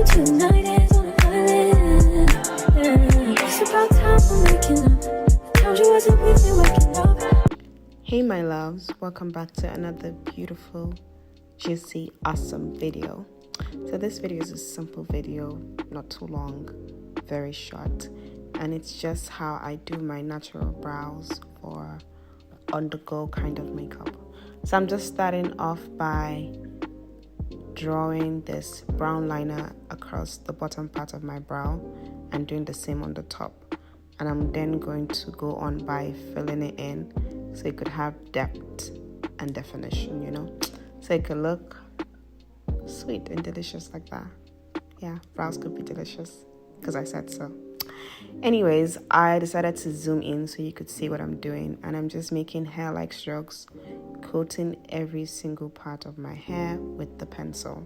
tonight is on an island. It's about time we're making up. Told you wasn't with me waking up. Hey my loves, welcome back to another beautiful, juicy, awesome video. So this video is a simple video, not too long, very short, and it's just how I do my natural brows for on the go kind of makeup. So I'm just starting off by drawing this brown liner across the bottom part of my brow and doing the same on the top, and I'm then going to go on by filling it in so it could have depth and definition, you know, so it could look sweet and delicious like that. Yeah, brows could be delicious because I said so. Anyways, I decided to zoom in so you could see what I'm doing, and I'm just making hair-like strokes, coating every single part of my hair with the pencil.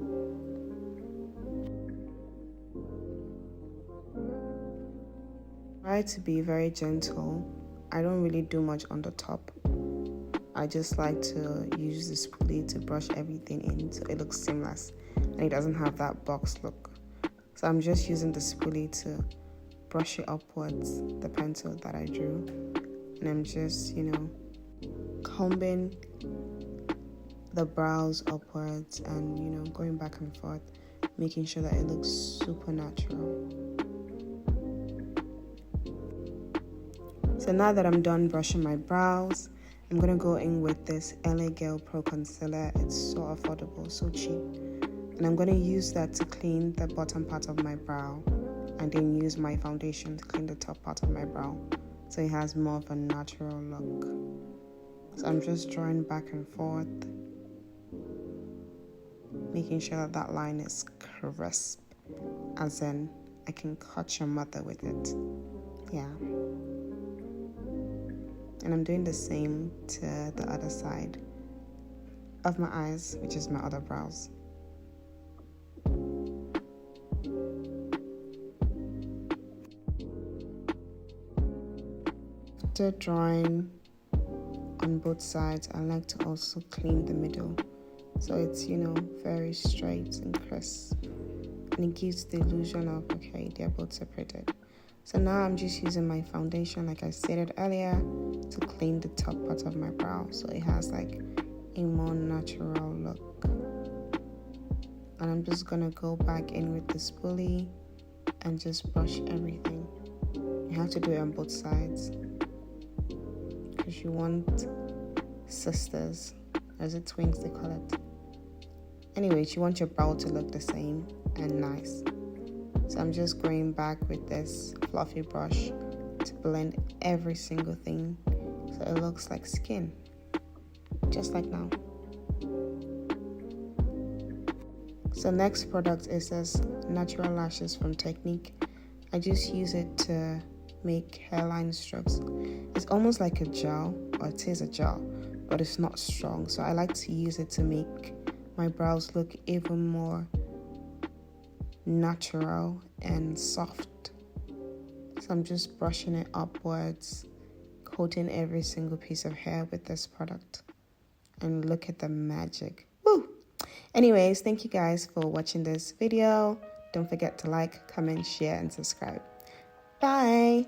Try to be very gentle. I don't really do much on the top. I just like to use the spoolie to brush everything in so it looks seamless and it doesn't have that box look. So I'm just using the spoolie to brush it upwards, the pencil that I drew, and I'm just, you know, combing the brows upwards and, you know, going back and forth, making sure that it looks super natural. So now that I'm done brushing my brows, I'm gonna go in with this LA Girl Pro Concealer. It's so affordable, so cheap, and I'm gonna use that to clean the bottom part of my brow, and then use my foundation to clean the top part of my brow so it has more of a natural look. So I'm just drawing back and forth, making sure that that line is crisp, as in I can cut your mother with it. Yeah. And I'm doing the same to the other side of my eyes, which is my other brows. After drawing on both sides, I like to also clean the middle so it's, you know, very straight and crisp, and it gives the illusion of, okay, they're both separated. So now I'm just using my foundation, like I stated earlier, to clean the top part of my brow so it has like a more natural look. And I'm just gonna go back in with the spoolie and just brush everything. You have to do it on both sides because you want sisters, or is it twins they call it? Anyways, you want your brow to look the same and nice. So I'm just going back with this fluffy brush to blend every single thing so it looks like skin, just like now. So next product is this Natural Lashes from Technique. I just use it to make hairline strokes. It's almost like a gel, or it is a gel, but it's not strong. So I like to use it to make my brows look even more natural and soft. So I'm just brushing it upwards, coating every single piece of hair with this product, and look at the magic. Woo! Anyways, thank you guys for watching this video. Don't forget to like, comment, share, and subscribe. Bye!